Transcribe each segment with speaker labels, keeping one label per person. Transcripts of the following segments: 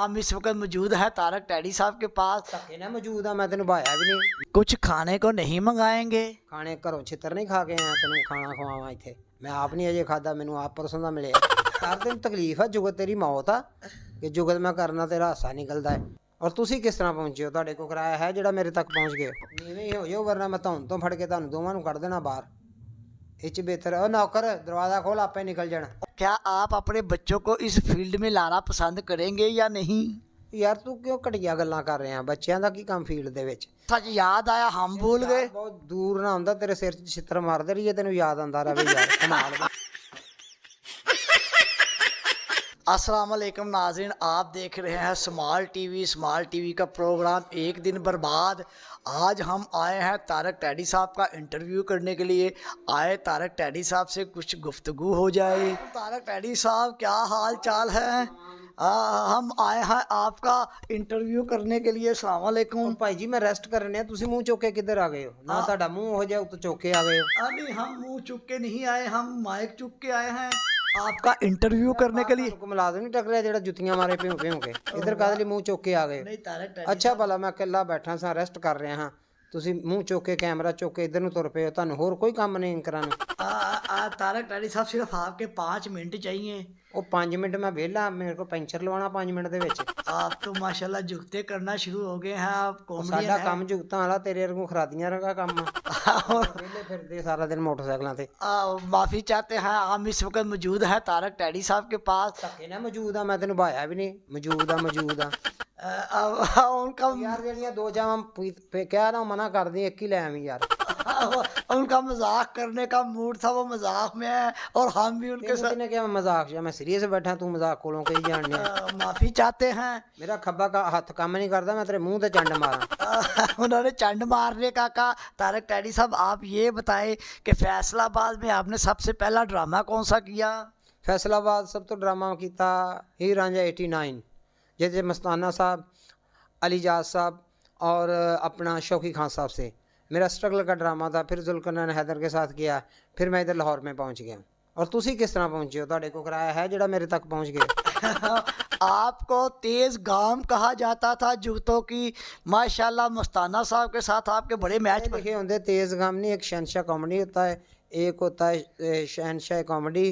Speaker 1: हम इस वक्त मौजूद है तारक टैडी साहब के पास।
Speaker 2: ਧੱਕੇ ਨਾਲ ਮੌਜੂਦ ਆ, ਮੈਂ ਤੈਨੂੰ ਭਾਇਆ ਵੀ ਨਹੀਂ।
Speaker 1: कुछ खाने को नहीं मंगाएंगे?
Speaker 2: ਖਾਣੇ ਘਰੋਂ ਛਿੱਤਰ ਨਹੀਂ ਖਾ ਕੇ ਆਇਆ, ਤੈਨੂੰ ਖਾਣਾ ਖਵਾਵਾਂ ਇੱਥੇ। ਮੈਂ ਆਪ ਨਹੀਂ ਅਜੇ ਖਾਦਾ, ਮੈਨੂੰ ਆਪ ਪਰਸੋਂ ਦਾ ਮਿਲਿਆ। ਯਾਰ ਤੈਨੂੰ ਤਕਲੀਫ ਆ, ਜੁਗਤ ਤੇਰੀ ਮੌਤ ਆ ਕਿ ਜੁਗਤ ਮੈਂ ਕਰਨਾ ਤੇਰਾ ਹਾਸਾ ਨਿਕਲਦਾ ਹੈ। ਔਰ ਤੁਸੀਂ ਕਿਸ ਤਰ੍ਹਾਂ ਪਹੁੰਚੇ ਹੋ? ਤੁਹਾਡੇ ਕੋਲ ਕਿਰਾਇਆ ਹੈ ਜਿਹੜਾ ਮੇਰੇ ਤੱਕ ਪਹੁੰਚ ਗਏ? ਨੀਵੇਂ ਹੀ ਹੋ ਜਾਓ, ਵਰਨਾ ਮੈਂ ਧੌਣ ਤੋਂ ਫੜ ਕੇ ਤੁਹਾਨੂੰ ਦੋਵਾਂ ਨੂੰ ਕੱਢ ਦੇਣਾ ਬਾਹਰ। ਇਹ 'ਚ ਬਿਹਤਰ ਉਹ ਨੌਕਰ ਦਰਵਾਜ਼ਾ ਖੋਲ, ਆਪੇ ਨਿਕਲ ਜਾਣਾ।
Speaker 1: क्या आप अपने बच्चों को इस फील्ड में लाना पसंद करेंगे या नहीं?
Speaker 2: ਯਾਰ ਤੂੰ ਕਿਉਂ ਘਟੀਆ ਗੱਲਾਂ ਕਰ ਰਿਹਾ? ਬੱਚਿਆਂ ਦਾ ਕੀ ਕੰਮ ਫੀਲਡ ਦੇ ਵਿੱਚ?
Speaker 1: सच याद आया, हम भूल गए।
Speaker 2: ਬਹੁਤ ਦੂਰ ਨਾ ਹੁੰਦਾ, ਤੇਰੇ ਸਿਰ 'ਚ ਛਿੱਤਰ ਮਾਰਦੇ ਰਹੀਏ, ਤੈਨੂੰ ਯਾਦ ਆਉਂਦਾ ਰਹੇ ਯਾਰ। ਕਮਾਲ ਦਾ।
Speaker 1: अस्सलाम वालेकुम नाज़रीन, आप देख रहे हैं स्मॉल टीवी का प्रोग्राम एक दिन बर्बाद। आज हम आए हैं तारक टैडी साहब का इंटरव्यू करने के लिए। आए तारक टैडी साहब से कुछ गुफ्तगू हो जाए। तारक टैडी साहब क्या हाल चाल है? हम आए हैं आपका इंटरव्यू करने के लिए। अस्सलाम वालेकुम।
Speaker 2: ਭਾਈ ਜੀ ਮੈਂ ਰੈਸਟ ਕਰ ਰਿਹਾ, ਤੁਸੀਂ ਮੂੰਹ ਚੁੱਕ ਕੇ ਕਿੱਧਰ ਆ ਗਏ ਹੋ? ਨਾ ਤੁਹਾਡਾ ਮੂੰਹ ਹੋ ਜਾਏ ਉੱਤੋਂ ਚੁੱਕ ਕੇ ਆ ਗਏ ਹੋ।
Speaker 1: अरे हम मुंह चुक के नहीं आए, हम माइक चुक के आए हैं आपका इंटरव्यू करने के लिए।
Speaker 2: ਕੋਈ ਮੁਲਾਜ਼ਮ ਨਹੀਂ ਟੱਕਰਿਆ ਜਿਹੜਾ ਜੁੱਤੀਆਂ ਮਾਰੇ ਭਿਉਂ ਭਿਉਂ ਕੇ? ਇੱਧਰ ਕਾਹਦੇ ਲਈ ਮੂੰਹ ਚੁੱਕ ਕੇ ਆ ਗਏ?
Speaker 1: नहीं तारक टैडी,
Speaker 2: ਅੱਛਾ ਭਲਾ ਮੈਂ ਇਕੱਲਾ ਬੈਠਾ ਸਾਂ, ਰੈਸਟ ਕਰ ਰਿਹਾ ਹਾਂ, ਤੁਸੀਂ ਮੂੰਹ ਚੁੱਕ ਕੇ ਕੈਮਰਾ ਚੁੱਕ ਕੇ ਇੱਧਰ ਨੂੰ ਤੁਰ ਪਏ ਹੋ। ਤੁਹਾਨੂੰ ਹੋਰ ਕੋਈ ਕੰਮ ਨਹੀਂ ਕਰਾਉਣਾ?
Speaker 1: तारक टैडी साहब सिर्फ आपके 5 मिनट चाहिए।
Speaker 2: ਉਹ 5 ਮਿੰਟ ਮੈਂ ਵਿਹਲਾ, ਮੇਰੇ ਕੋਲ ਪੈਂਚਰ ਲਵਾਉਣਾ 5 ਮਿੰਟ ਦੇ ਵਿੱਚ।
Speaker 1: आप तो माशाल्लाह झुकते करना शुरू हो गए हैं, आप कॉमेडियन
Speaker 2: ਸਾਡਾ
Speaker 1: हैं।
Speaker 2: ਕੰਮ ਜੁਗਤਾਂ ਵਾਲਾ, ਤੇਰੇ ਵਰਗੂ ਖਰਾਦੀਆਂ ਰੰਗਾ ਕੰਮ ਆ। ਵਿਹਲੇ ਫਿਰਦੇ ਸਾਰਾ ਦਿਨ ਮੋਟਰਸਾਈਕਲਾਂ ਤੇ।
Speaker 1: माफ़ी चाहते हैं, हम इस वक्त मौजूद है तारक टैडी साहब के पास।
Speaker 2: ਧੱਕੇ ਨਾਲ ਮੌਜੂਦ ਆ, ਮੈਂ ਤੈਨੂੰ ਭਾਇਆ ਵੀ ਨਹੀਂ। ਮੌਜੂਦ ਆ।
Speaker 1: उनका
Speaker 2: ਯਾਰ ਜਿਹੜੀਆਂ ਦੋ ਜਾਵਾਂ ਕਿਹਾ ਨਾ ਮਨਾ ਕਰਦੀ, ਇੱਕ ਹੀ ਲੈ ਆਵੀਂ ਯਾਰ।
Speaker 1: उनका मजाक करने का मूड था, वो मजाक में है और हम भी उनके साथ।
Speaker 2: ਕਿਹਨੇ ਕਿਹਾ ਮੈਂ ਮਜ਼ਾਕ ਜਾਂ? ਮੈਂ ਸੀਰੀਅਸ ਬੈਠਾ, ਤੂੰ ਮਜ਼ਾਕ ਕੋਲੋਂ ਕਹੀ ਜਾਣ ਡਿਆ।
Speaker 1: माफ़ी चाहते हैं।
Speaker 2: ਮੇਰਾ ਖੱਬਾ ਹੱਥ ਕੰਮ ਨਹੀਂ ਕਰਦਾ, ਮੈਂ ਤੇਰੇ ਮੂੰਹ ਤੇ ਚੰਡ ਮਾਰਾਂ।
Speaker 1: उन्होंने चंड मारने का कहा। तारक टैडी साहब आप ये बताएं कि फैसलाबाद में आपने सबसे पहला ड्रामा कौन सा किया?
Speaker 2: ਫੈਸਲਾਬਾਦ ਸਭ ਤੋਂ ਡਰਾਮਾ ਕੀਤਾ ਹੀਰ ਰਾਂਝਾ 89, जैसे मस्ताना साहब, अलीजाज साहब और अपना शौकी खान साहब से मेरा स्ट्रगल का ड्रामा था। फिर जुल्करनैन हैदर के साथ किया, फिर मैं इधर लाहौर में पहुंच गया। और तुसी किस तरह पहुंचे हो? ਤੁਹਾਡੇ ਕੋਲ ਕਿਰਾਇਆ ਹੈ ਜਿਹੜਾ ਮੇਰੇ ਤੱਕ ਪਹੁੰਚ ਗਏ?
Speaker 1: आपको तेज गाम कहा जाता था जुगतों की। माशाल्लाह मस्ताना साहब के साथ आपके बड़े मैच
Speaker 2: लिखे होंगे तेज गाम नहीं, एक शहनशाह कॉमेडी होता है, एक होता है शहनशाह कॉमेडी।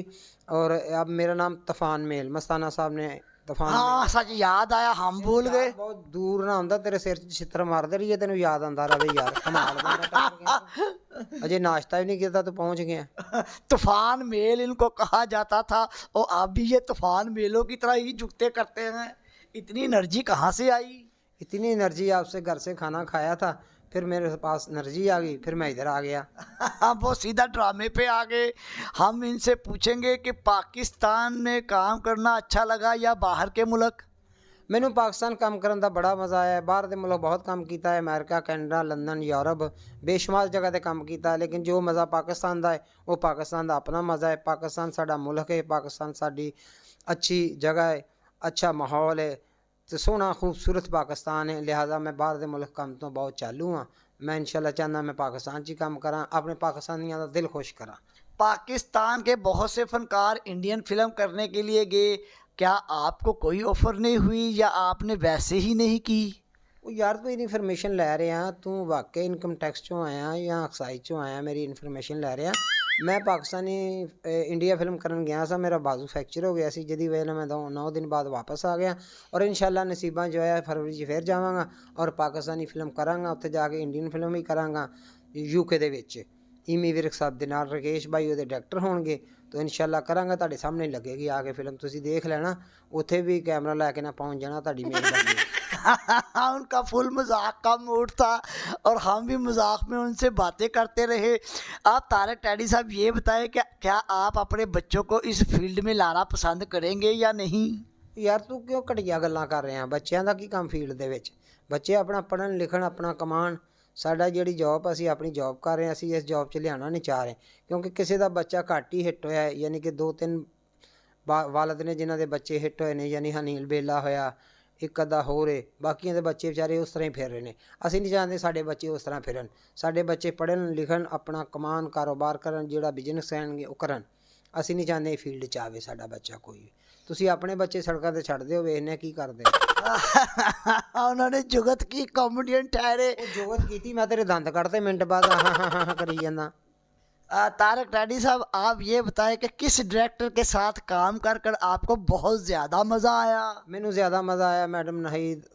Speaker 2: और अब मेरा नाम तूफान मेल, मस्ताना साहब ने तूफान।
Speaker 1: हाँ सच याद आया, हम भूल गए।
Speaker 2: ਬਹੁਤ ਦੂਰ ਨਾ ਹੁੰਦਾ, ਤੇਰੇ ਸਿਰ 'ਚ ਛਿੱਤਰ ਮਾਰਦੇ ਰਹੀਏ, ਤੈਨੂੰ ਯਾਦ ਆਉਂਦਾ ਰਹੇ ਯਾਰ। ਕਮਾਲ ਦਾ। ਮੈਂ ਟੱਕਰ ਗਿਆ। ਅਜੇ ਨਾਸ਼ਤਾ ਵੀ ਨਹੀਂ ਕੀਤਾ, ਤੂੰ ਪਹੁੰਚ ਗਿਆ।
Speaker 1: तूफान मेल इनको कहा जाता था और आप भी ये तूफान मेलों की तरह ही झुकते करते हैं। इतनी एनर्जी कहाँ से आई?
Speaker 2: इतनी एनर्जी आपसे घर से खाना खाया था, फिर मेरे पास एनर्जी आ गई, फिर मैं इधर आ गया।
Speaker 1: वो सीधा ड्रामे पे आ गए। हम इनसे पूछेंगे कि पाकिस्तान में काम करना अच्छा लगा या बाहर के मुल्क?
Speaker 2: ਮੈਨੂੰ ਪਾਕਿਸਤਾਨ ਕੰਮ ਕਰਨ ਦਾ ਬੜਾ ਮਜ਼ਾ ਆਇਆ। ਬਾਹਰ ਦੇ ਮੁਲਕ ਬਹੁਤ ਕੰਮ ਕੀਤਾ ਹੈ, ਅਮਰੀਕਾ, ਕੈਨੇਡਾ, ਲੰਡਨ, ਯੂਰਪ, ਬੇਸ਼ੁਮਾਰ ਜਗ੍ਹਾ ਤੇ ਕੰਮ ਕੀਤਾ। ਲੇਕਿਨ ਜੋ ਮਜ਼ਾ ਪਾਕਿਸਤਾਨ ਦਾ ਹੈ ਉਹ ਪਾਕਿਸਤਾਨ ਦਾ ਆਪਣਾ ਮਜ਼ਾ ਹੈ। ਪਾਕਿਸਤਾਨ ਸਾਡਾ ਮੁਲਕ ਹੈ, ਪਾਕਿਸਤਾਨ ਸਾਡੀ ਅੱਛੀ ਜਗ੍ਹਾ ਹੈ, ਅੱਛਾ ਮਾਹੌਲ ਹੈ ਤੇ ਸੋਹਣਾ ਖੂਬਸੂਰਤ ਪਾਕਿਸਤਾਨ ਹੈ। ਲਿਹਾਜ਼ਾ ਮੈਂ ਬਾਹਰ ਦੇ ਮੁਲਕ ਕੰਮ ਤੋਂ ਬਹੁਤ ਚਾਲੂ ਹਾਂ। ਮੈਂ ਇਨਸ਼ਾਅੱਲਾ ਚਾਹੁੰਦਾ ਮੈਂ ਪਾਕਿਸਤਾਨ 'ਚ ਹੀ ਕੰਮ ਕਰਾਂ, ਆਪਣੇ ਪਾਕਿस्तानियों ਦਾ ਦਿਲ ਖੁਸ਼ ਕਰਾਂ।
Speaker 1: पाकिस्तान के बहुत से फनकार इंडियन फिल्म करने के लिए गए, क्या आपको कोई ऑफ़र नहीं हुई या आपने वैसे ही नहीं की?
Speaker 2: ਉਹ ਯਾਰ ਤੂੰ ਇਹਦੀ ਇਨਫੋਰਮੇਸ਼ਨ ਲੈ ਰਿਹਾ, ਤੂੰ ਵਾਕਈ ਇਨਕਮ ਟੈਕਸ 'ਚੋਂ ਆਇਆ ਜਾਂ ਐਕਸਾਈਜ਼ 'ਚੋਂ ਆਇਆ, ਮੇਰੀ ਇਨਫੋਰਮੇਸ਼ਨ ਲੈ ਰਿਹਾ। ਮੈਂ ਪਾਕਿਸਤਾਨੀ ਇੰਡੀਆ ਫਿਲਮ ਕਰਨ ਗਿਆ ਸਾਂ, ਮੇਰਾ ਬਾਜ਼ੂ ਫ੍ਰੈਕਚਰ ਹੋ ਗਿਆ ਸੀ, ਜਿਹਦੀ ਵਜ੍ਹਾ ਨਾਲ ਮੈਂ 9 ਦਿਨ ਬਾਅਦ ਵਾਪਸ ਆ ਗਿਆ। ਔਰ ਇਨਸ਼ਾਅੱਲਾ ਨਸੀਬਾਂ ਜੋ ਹੈ ਫਰਵਰੀ 'ਚ ਫਿਰ ਜਾਵਾਂਗਾ ਔਰ ਪਾਕਿਸਤਾਨੀ ਫਿਲਮ ਕਰਾਂਗਾ। ਉੱਥੇ ਜਾ ਕੇ ਇੰਡੀਅਨ ਫਿਲਮ ਹੀ ਕਰਾਂਗਾ UK ਦੇ ਵਿੱਚ। ਈਮੀ ਵਿਰਕ ਸਾਹਿਬ ਦੇ ਨਾਲ ਰਾਕੇਸ਼ ਭਾਈ ਉਹਦੇ ਡਾਇਰੈਕਟਰ ਹੋਣਗੇ। तो इंशाल्लाह करांगा, ਤੁਹਾਡੇ ਸਾਹਮਣੇ लगेगी आके फिल्म, ਤੁਸੀਂ देख लेना। ਉੱਥੇ ਵੀ कैमरा लैके ना पहुँच जाना, ਤੁਹਾਡੀ मेहरबानी।
Speaker 1: उनका फुल मजाक का मूड था और हम भी मजाक में उनसे बातें करते रहे। आप तारक टैडी साहब ये बताएं कि क्या आप अपने बच्चों को इस फील्ड में लाना पसंद करेंगे या नहीं?
Speaker 2: ਯਾਰ ਤੂੰ ਕਿਉਂ ਘਟੀਆ ਗੱਲਾਂ ਕਰ ਰਿਹਾ? ਬੱਚਿਆਂ ਦਾ ਕੀ ਕੰਮ ਫੀਲਡ ਦੇ ਵਿੱਚ? ਬੱਚੇ ਆਪਣਾ ਪੜ੍ਹਨ ਲਿਖਣ, ਆਪਣਾ ਕਮਾਉਣ। ਸਾਡਾ ਜਿਹੜੀ ਜੌਬ, ਅਸੀਂ ਆਪਣੀ ਜੌਬ ਕਰ ਰਹੇ ਹਾਂ, ਅਸੀਂ ਇਸ ਜੌਬ 'ਚ ਲਿਆਉਣਾ ਨਹੀਂ ਚਾਹ ਰਹੇ। ਕਿਉਂਕਿ ਕਿਸੇ ਦਾ ਬੱਚਾ ਘੱਟ ਹੀ ਹਿੱਟ ਹੋਇਆ ਹੈ, ਯਾਨੀ ਕਿ 2-3 ਵਾਲਦ ਨੇ ਜਿਨ੍ਹਾਂ ਦੇ ਬੱਚੇ ਹਿੱਟ ਹੋਏ ਨੇ, ਯਾਨੀ ਹਨੀਲ ਬੇਲਾ ਹੋਇਆ, ਇੱਕ ਅੱਧਾ ਹੋਰ ਹੈ। ਬਾਕੀਆਂ ਦੇ ਬੱਚੇ ਵਿਚਾਰੇ ਉਸ ਤਰ੍ਹਾਂ ਹੀ ਫਿਰ ਰਹੇ ਨੇ। ਅਸੀਂ ਨਹੀਂ ਚਾਹੁੰਦੇ ਸਾਡੇ ਬੱਚੇ ਉਸ ਤਰ੍ਹਾਂ ਫਿਰਨ। ਸਾਡੇ ਬੱਚੇ ਪੜ੍ਹਨ ਲਿਖਣ, ਆਪਣਾ ਕਮਾਉਣ, ਕਾਰੋਬਾਰ ਕਰਨ, ਜਿਹੜਾ ਬਿਜ਼ਨਸ ਕਰਨਗੇ ਉਹ ਕਰਨ। ਅਸੀਂ ਨਹੀਂ ਚਾਹੁੰਦੇ ਫੀਲਡ 'ਚ ਆਵੇ ਸਾਡਾ ਬੱਚਾ ਕੋਈ ਵੀ। ਤੁਸੀਂ ਆਪਣੇ ਬੱਚੇ ਸੜਕਾਂ ਤੇ ਛੱਡਦੇ ਹੋ, ਵੇਖਨੇ ਕੀ ਕਰਦੇ।
Speaker 1: उन्होंने जुगत की, कॉमेडियन ठहरे।
Speaker 2: ਉਹ ਜੁਗਤ ਕੀਤੀ, ਮੈਂ ਤੇਰੇ ਦੰਦ ਕੱਢਤੇ ਮਿੰਟ ਬਾਅਦ ਹਾਂ ਕਰੀ ਜਾਂਦਾ।
Speaker 1: तारक टैडी साहब, आप ये बताएं कि किस डायरेक्टर के साथ काम कर कर आपको बहुत ज़्यादा मज़ा आया?
Speaker 2: ਮੈਨੂੰ ਜ਼ਿਆਦਾ ਮਜ਼ਾ ਆਇਆ ਮੈਡਮ ਨਾਹੀਦ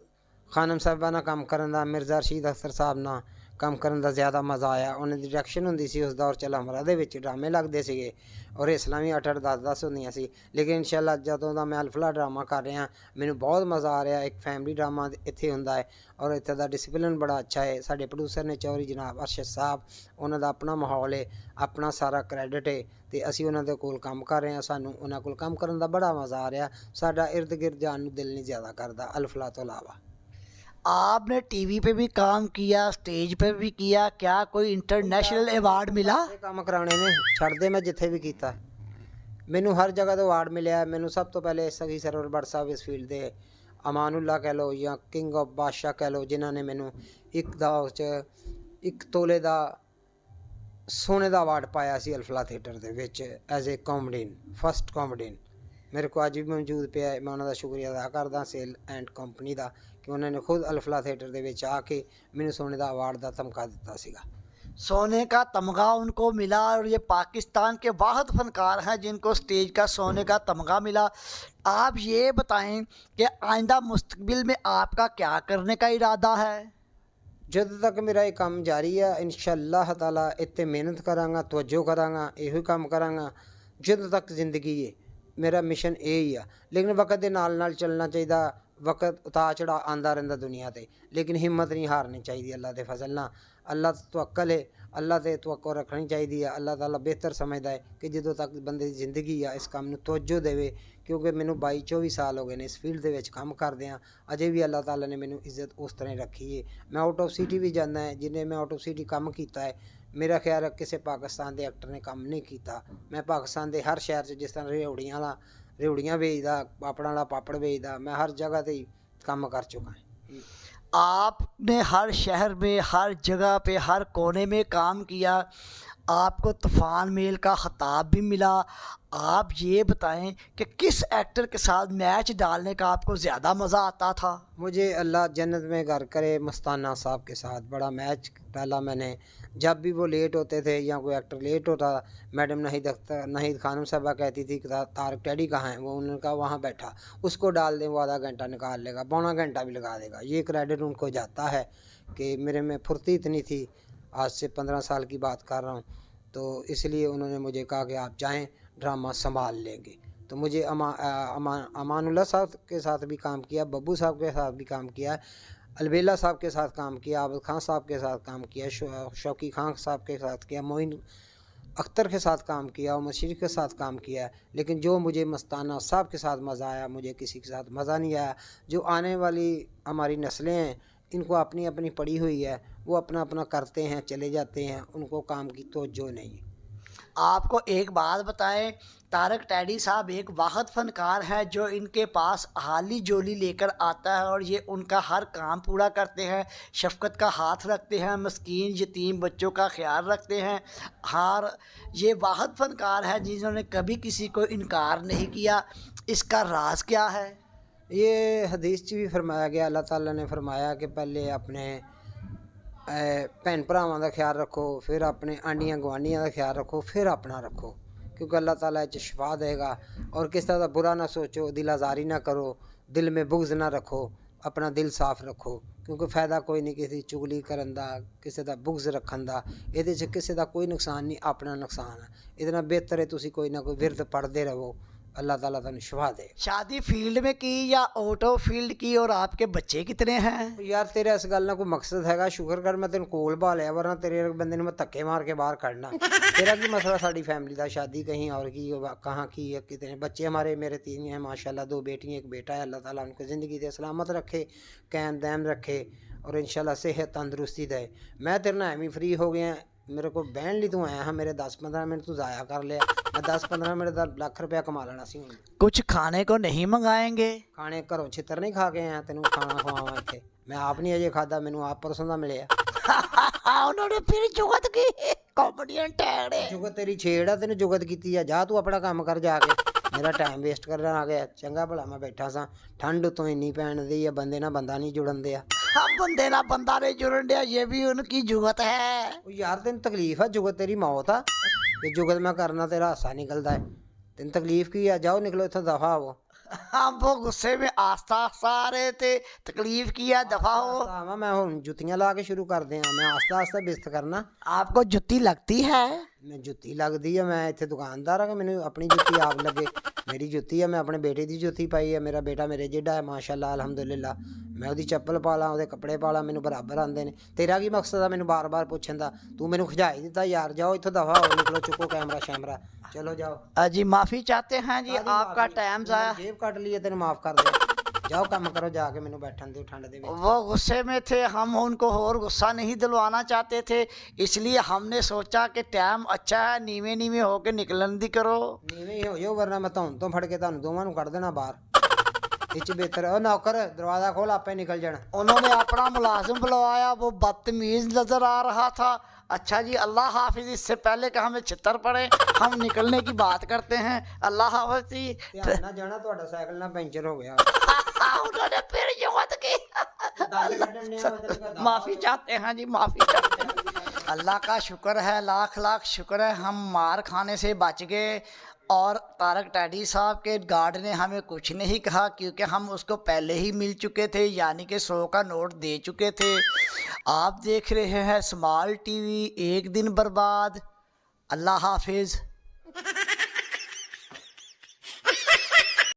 Speaker 2: ਖਾਨਮ ਸਾਹਿਬਾ ਨਾਲ ਕੰਮ ਕਰਨ ਦਾ, ਮਿਰਜ਼ਾ ਰਸ਼ੀਦ ਅਖਤਰ ਸਾਹਿਬ ਨਾਲ ਕੰਮ ਕਰਨ ਦਾ ਜ਼ਿਆਦਾ ਮਜ਼ਾ ਆਇਆ। ਉਹਨਾਂ ਦੀ ਡਾਇਰੈਕਸ਼ਨ ਹੁੰਦੀ ਸੀ ਉਸ ਦੌਰ 'ਚ ਹਮਰਾ ਦੇ ਵਿੱਚ ਡਰਾਮੇ ਲੱਗਦੇ ਸੀਗੇ ਔਰ ਇਸਲਾਂ ਵੀ 8-8 10-10 ਹੁੰਦੀਆਂ ਸੀ। ਲੇਕਿਨ ਇਨਸ਼ਾਅੱਲਾ ਜਦੋਂ ਦਾ ਮੈਂ ਅਲਫਲਾ ਡਰਾਮਾ ਕਰ ਰਿਹਾ ਮੈਨੂੰ ਬਹੁਤ ਮਜ਼ਾ ਆ ਰਿਹਾ। ਇੱਕ ਫੈਮਿਲੀ ਡਰਾਮਾ ਇੱਥੇ ਹੁੰਦਾ ਹੈ ਔਰ ਇੱਥੇ ਦਾ ਡਿਸਪਲਿਨ ਬੜਾ ਅੱਛਾ ਹੈ। ਸਾਡੇ ਪ੍ਰੋਡਿਊਸਰ ਨੇ ਚੌਧਰੀ ਜਨਾਬ ਅਰਸ਼ਦ ਸਾਹਿਬ, ਉਹਨਾਂ ਦਾ ਆਪਣਾ ਮਾਹੌਲ ਹੈ, ਆਪਣਾ ਸਾਰਾ ਕ੍ਰੈਡਿਟ ਹੈ ਅਤੇ ਅਸੀਂ ਉਹਨਾਂ ਦੇ ਕੋਲ ਕੰਮ ਕਰ ਰਹੇ ਹਾਂ। ਸਾਨੂੰ ਉਹਨਾਂ ਕੋਲ ਕੰਮ ਕਰਨ ਦਾ ਬੜਾ ਮਜ਼ਾ ਆ ਰਿਹਾ। ਸਾਡਾ ਇਰਦ ਗਿਰਦ ਜਾਣ ਨੂੰ ਦਿਲ ਨਹੀਂ ਜ਼ਿਆਦਾ ਕਰਦਾ ਅਲਫਲਾ ਤੋਂ ਇਲਾਵਾ।
Speaker 1: आपने टीवी पे भी काम किया, स्टेज पे भी किया, क्या कोई इंटरनेशनल अवार्ड मिला?
Speaker 2: ਇਹ ਕੰਮ ਕਰਾਉਣੇ ਨੇ ਛੱਡਦੇ ਮੈਂ ਜਿੱਥੇ ਵੀ ਕੀਤਾ। ਮੈਨੂੰ ਹਰ ਜਗ੍ਹਾ ਤੋਂ ਅਵਾਰਡ ਮਿਲਿਆ। ਮੈਨੂੰ ਸਭ ਤੋਂ ਪਹਿਲੇ ਸਗੀ ਸਰਵਰ ਭੱਟ ਸਾਹਿਬ ਇਸ ਫੀਲਡ ਦੇ ਅਮਾਨੁੱਲਾ ਕਹਿ ਲਓ ਜਾਂ ਕਿੰਗ ਆਫ ਬਾਦਸ਼ਾਹ ਕਹਿ ਲਓ, ਜਿਨ੍ਹਾਂ ਨੇ ਮੈਨੂੰ ਇੱਕ ਤੋਲੇ ਦਾ ਸੋਨੇ ਦਾ ਅਵਾਰਡ ਪਾਇਆ ਸੀ ਅਲਫਲਾ ਥੀਏਟਰ ਦੇ ਵਿੱਚ as a comedian, first comedian. ਮੇਰੇ ਕੋਲ ਅੱਜ ਵੀ ਮੌਜੂਦ ਪਿਆ ਹੈ। ਮੈਂ ਉਹਨਾਂ ਦਾ ਸ਼ੁਕਰੀਆ ਅਦਾ ਕਰਦਾ ਸੇਲ ਐਂਡ ਕੰਪਨੀ ਦਾ ਕਿ ਉਹਨਾਂ ਨੇ ਖੁਦ ਅਲਫਲਾ ਥੀਏਟਰ ਦੇ ਵਿੱਚ ਆ ਕੇ ਮੈਨੂੰ ਸੋਨੇ ਦਾ ਅਵਾਰਡ ਦਾ ਤਮਗਾ ਦਿੱਤਾ ਸੀਗਾ।
Speaker 1: सोने का तमगा उनको मिला और ये पाकिस्तान के वाहिद फनकार हैं जिनको स्टेज का सोने का तमगा मिला। आप ये बताएं कि आइंदा मुस्तकबिल में आपका क्या करने का इरादा है?
Speaker 2: ਜਦੋਂ ਤੱਕ ਮੇਰਾ ਇਹ ਕੰਮ ਜਾਰੀ ਆ ਇਨਸ਼ਾਅੱਲਾਹ ਤਾਲਾ ਇੱਥੇ ਮਿਹਨਤ ਕਰਾਂਗਾ, ਤਵੱਜੋ ਕਰਾਂਗਾ, ਇਹੋ ਹੀ ਕੰਮ ਕਰਾਂਗਾ ਜਦੋਂ ਤੱਕ ਜ਼ਿੰਦਗੀ ਹੈ। ਮੇਰਾ ਮਿਸ਼ਨ ਇਹ ਹੀ ਆ। ਲੇਕਿਨ ਵਕਤ ਦੇ ਨਾਲ ਨਾਲ ਚੱਲਣਾ ਚਾਹੀਦਾ। ਵਕਤ ਉਤਾਰ ਚੜ੍ਹਾਅ ਆਉਂਦਾ ਰਹਿੰਦਾ ਦੁਨੀਆ 'ਤੇ, ਲੇਕਿਨ ਹਿੰਮਤ ਨਹੀਂ ਹਾਰਨੀ ਚਾਹੀਦੀ। ਅੱਲਾ ਦੇ ਫਜ਼ਲ ਨਾਲ ਅੱਲਾ ਤਵੱਕਲ ਹੈ, ਅੱਲਾ 'ਤੇ ਤਵੱਕਲ ਰੱਖਣੀ ਚਾਹੀਦੀ ਹੈ। ਅੱਲਾ ਤਾਲਾ ਬਿਹਤਰ ਸਮਝਦਾ ਹੈ ਕਿ ਜਦੋਂ ਤੱਕ ਬੰਦੇ ਦੀ ਜ਼ਿੰਦਗੀ ਆ ਇਸ ਕੰਮ ਨੂੰ ਤਵੱਜੋ ਦੇਵੇ। ਕਿਉਂਕਿ ਮੈਨੂੰ 22-24 ਸਾਲ ਹੋ ਗਏ ਨੇ ਇਸ ਫੀਲਡ ਦੇ ਵਿੱਚ ਕੰਮ ਕਰਦਿਆਂ, ਅਜੇ ਵੀ ਅੱਲਾ ਤਾਲਾ ਨੇ ਮੈਨੂੰ ਇੱਜ਼ਤ ਉਸ ਤਰ੍ਹਾਂ ਹੀ ਰੱਖੀ ਹੈ। ਮੈਂ ਆਊਟ ਆਫ ਸਿਟੀ ਵੀ ਜਾਂਦਾ ਹੈ, ਜਿੰਨੇ ਮੈਂ ਆਊਟ ਆਫ ਸਿਟੀ ਕੰਮ ਕੀਤਾ ਹੈ ਮੇਰਾ ਖਿਆਲ ਹੈ ਕਿਸੇ ਪਾਕਿਸਤਾਨ ਦੇ ਐਕਟਰ ਨੇ ਕੰਮ ਨਹੀਂ ਕੀਤਾ। ਮੈਂ ਪਾਕਿਸਤਾਨ ਦੇ ਹਰ ਸ਼ਹਿਰ 'ਚ ਜਿਸ ਤਰ੍ਹਾਂ ਰਿਉੜੀਆਂ ਵੇਚਦਾ, ਪਾਪੜਾਂ ਵਾਲਾ ਪਾਪੜ ਵੇਚਦਾ, ਮੈਂ ਹਰ ਜਗ੍ਹਾ 'ਤੇ ਹੀ ਕੰਮ ਕਰ ਚੁੱਕਾ ਹਾਂ।
Speaker 1: आपने हर शहर में, हर जगह पे, हर कोने में काम किया। आपको तूफ़ान मेल का खिताब भी मिला। आप ये बताएं कि किस एक्टर के साथ मैच डालने का आपको ज़्यादा मज़ा आता था?
Speaker 2: मुझे अल्लाह जन्नत में घर करे मस्ताना साहब के साथ बड़ा मैच डाला मैंने। जब भी वो लेट होते थे या कोई एक्टर लेट होता, मैडम नाहिद खानम साहबा कहती थी कि तारक टैडी कहाँ है, वो उन्होंने कहा वहाँ बैठा, उसको डाल दें, वो आधा घंटा निकाल लेगा, पौना घंटा भी लगा देगा। ये क्रेडिट उनको जाता है कि मेरे में फुर्ती इतनी थी। आज से 15 साल की बात कर रहा हूँ, तो इसलिए उन्होंने मुझे कहा कि आप जाएँ, ड्रामा संभाल लेंगे। तो मुझे अमानुल्लाह साहब के साथ भी काम किया, बब्बू साहब के साथ भी काम किया, अलबेला साहब के साथ काम किया, आबिद खान साहब के साथ काम किया, शौकी खान साहब के साथ किया, मोइन अख्तर के साथ काम किया, उमर शरीफ के साथ काम किया। लेकिन जो मुझे मस्ताना साहब के साथ मज़ा आया, मुझे किसी के साथ मज़ा नहीं आया। जो आने वाली हमारी नस्लें हैं इनको अपनी अपनी पड़ी हुई है, वो अपना अपना करते हैं, चले जाते हैं, उनको काम की तवज्जो नहीं।
Speaker 1: आपको एक बात बताएं, तारक टैडी साहब एक वाहिद फ़नकार हैं जो इनके पास हाली जोली लेकर आता है और ये उनका हर काम पूरा करते हैं, शफ़क़त का हाथ रखते हैं, मस्कीन यतीम बच्चों का ख्याल रखते हैं। हार ये वाहिद फ़नकार है जिन्होंने कभी किसी को इनकार नहीं किया। इसका राज क्या है?
Speaker 2: ये हदीस च भी फरमाया गया, अल्लाह ताला ने फरमाया कि पहले अपने भैन भरावां दा ख्याल रखो, फिर अपने आंडियां गवांडियां दा ख्याल रखो, फिर अपना रखो, क्योंकि अल्लाह ताला इस शिफा देगा। और किस तरह बुरा ना सोचो, दिल आज़ारी ना करो, दिल में बुग़्ज़ ना रखो, अपना दिल साफ़ रखो, क्योंकि फ़ायदा कोई नहीं किसी चुगली करन दा, किसी दा बुग़्ज़ रखन दा। इहदे च किसी दा कोई नुकसान नहीं, अपना नुकसान है। इहदे नाल बेहतर है तुसी कोई ना कोई विरद पढ़ते रहो, अल्लाह ताला तुहानू शिफा दे।
Speaker 1: शादी फील्ड में की या ऑटो फील्ड की, और आपके बच्चे कितने हैं?
Speaker 2: यार तेरे इस गल ना कोई मकसद हैगा, शुक्र कर मैं तेन कोल पा लिया, वरना तेरे बंदे ने मैं धक्के मार के बाहर कढ़ना। तेरा की मसला साड़ी फैमिली का, शादी कहीं और की, कहाँ की है, कितने बच्चे हमारे, मेरे 3 हैं माशाल्लाह, 2 बेटियाँ 1 बेटा है। अल्लाह ताला उनको ज़िंदगी दे, सलामत रखे, कैम दैम रखे और इंशाल्लाह सेहत तंदुरुस्ती दे। मैं तेरे नाल एवं फ्री हो गया, मेरे को बहन ली तू आया हाँ, मेरे 10-15 मिनट तू ज़ाया कर लिया। मैं 10-15 मिनट का लाख रुपया कमा लेना सी।
Speaker 1: कुछ खाने को नहीं मंगाएंगे?
Speaker 2: खाने घरों छितर नहीं खा के आया, तेन खाना खवावा इत्थे। मैं आप नहीं अजे खादा, मैनू आप परसों का मिले।
Speaker 1: उन्होंने फिर जुगत की, कॉमेडियन टैड है।
Speaker 2: जुगत तेरी छेड़ है, तेन जुगत की है, जा तू अपना काम कर जाके। ਮੇਰਾ ਟਾਈਮ ਵੇਸਟ ਕਰਨ ਆ ਗਿਆ। ਚੰਗਾ ਭਲਾ ਮੈਂ ਬੈਠਾ ਸਾਂ, ਠੰਡ ਉਤੋਂ ਇੰਨੀ ਪੈਣ ਦੀ ਆ, ਬੰਦੇ ਨਾਲ ਬੰਦਾ ਨਹੀਂ ਜੁੜਨ ਦਿਆ।
Speaker 1: हाँ, बंदे ना बंदा नहीं जुड़न दिया, ये भी उनकी जुगत है।
Speaker 2: ਉਹ ਯਾਰ ਤੈਨੂੰ ਤਕਲੀਫ ਆ, ਜੁਗਤ ਤੇਰੀ ਮੌਤ ਆ, ਤੇ ਜੁਗਤ ਮੈਂ ਕਰਨਾ ਤੇਰਾ ਹਾਸਾ ਨਿਕਲਦਾ ਹੈ। ਤੈਨੂੰ ਤਕਲੀਫ ਕੀ ਆ? ਜਾਓ ਨਿਕਲੋ ਇੱਥੋਂ, ਦਫਾ ਆਵੋ।
Speaker 1: हम वो गुस्से में आस्ता आस्ता आ रहे थे, तकलीफ किया, दफा हो।
Speaker 2: ਆਵਾਂ ਮੈਂ ਹੁਣ ਜੁੱਤੀਆਂ ਲਾ ਕੇ ਸ਼ੁਰੂ ਕਰਦੇ ਆ। ਮੈਂ ਆਸਤਾ ਆਸਤਾ ਬਿਸਤ ਕਰਨਾ।
Speaker 1: आपको जुत्ती लगती है?
Speaker 2: ਮੈਂ ਜੁੱਤੀ ਲੱਗਦੀ ਆ, ਮੈਂ ਇੱਥੇ ਦੁਕਾਨਦਾਰ ਆ ਕਿ ਮੈਨੂੰ ਆਪਣੀ ਜੁੱਤੀ ਆਪ ਲੱਗੇ? ਮੇਰੀ ਜੁੱਤੀ ਆ, ਮੈਂ ਆਪਣੇ ਬੇਟੇ ਦੀ ਜੁੱਤੀ ਪਾਈ ਆ। ਮੇਰਾ ਬੇਟਾ ਮੇਰੇ ਜਿੱਡਾ ਹੈ ਮਾਸ਼ਾਅੱਲਾ ਅਲਹਮਦੁਲਿਲਾ। ਮੈਂ ਉਹਦੀ ਚੱਪਲ ਪਾ ਲਾਂ, ਉਹਦੇ ਕੱਪੜੇ ਪਾ ਲਾਂ, ਮੈਨੂੰ ਬਰਾਬਰ ਆਉਂਦੇ ਨੇ। ਤੇਰਾ ਕੀ ਮਕਸਦ ਆ ਮੈਨੂੰ ਬਾਰ-ਬਾਰ ਪੁੱਛਣ ਦਾ? ਤੂੰ ਮੈਨੂੰ ਖਿਜਾਈ ਦਿੱਤਾ ਯਾਰ। ਜਾਓ ਇੱਥੋਂ, ਦਫਾ ਹੋ, ਨਿਕਲੋ, ਚੁੱਕੋ ਕੈਮਰਾ ਸ਼ੈਮਰਾ, ਚਲੋ ਜਾਓ।
Speaker 1: जी माफ़ी चाहते हैं जी,
Speaker 2: ਕਾਹਦੀ
Speaker 1: आपका
Speaker 2: ਮਾਫ਼ੀ?
Speaker 1: टाइम ज़ाया।
Speaker 2: ਜੇਬ ਕੱਢ ਲਈ ਹੈ, ਤੈਨੂੰ ਮਾਫ ਕਰ ਦਿਆ। ਜਾਓ ਕੰਮ ਕਰੋ ਜਾ ਕੇ, ਮੈਨੂੰ ਬੈਠਣ ਦਿਓ ਠੰਡ ਦੇ ਵਿੱਚ।
Speaker 1: वो गुस्से में थे, हम उनको और गुस्सा नहीं दिलवाना चाहते थे, इसलिए हमने सोचा कि टाइम अच्छा है, नीवे नीवे होके निकलन दी करो।
Speaker 2: ਨੀਵੇਂ ਹੀ ਹੋ ਜਾਓ, ਵਰਨਾ ਮੈਂ ਧੌਣ ਤੋਂ ਫੜ ਕੇ ਤੁਹਾਨੂੰ ਦੋਵਾਂ ਨੂੰ ਕੱਢ ਦੇਣਾ ਬਾਹਰ। ਇਹ 'ਚ ਬਿਹਤਰ ਉਹ ਨੌਕਰ ਦਰਵਾਜ਼ਾ ਖੋਲ, ਆਪੇ ਨਿਕਲ ਜਾਣਾ।
Speaker 1: उन्होंने अपना मुलाजिम बुलवाया, वो बदतमीज नजर आ रहा था। अच्छा जी, अल्लाह हाफिज। इससे पहले कि हमें छितर पड़े, हम निकलने की बात करते हैं। अल्लाह हाफिज जी।
Speaker 2: ਧਿਆਨ ਨਾਲ ਜਾਣਾ, ਤੁਹਾਡਾ ਸਾਈਕਲ ਨਾ ਪੈਂਚਰ ਹੋ ਗਿਆ।
Speaker 1: उन्होंने फिर जुगत की।
Speaker 2: ਦੰਦ ਕੱਢਣ ਡਿਆ ਵਾ ਤੇਰੇ ਕੋਲ।
Speaker 1: माफ़ी चाहते हैं जी, माफ़ी चाहते हैं। अल्लाह का शुक्र है, लाख लाख शुक्र है, हम मार खाने से बच गए। और तारक टैडी साहब के गार्ड ने हमें कुछ नहीं कहा, क्योंकि हम उसको पहले ही मिल चुके थे, यानी कि 100 का नोट दे चुके थे। आप देख रहे हैं स्मॉल टीवी, एक दिन बर्बाद। अल्लाह हाफिज़।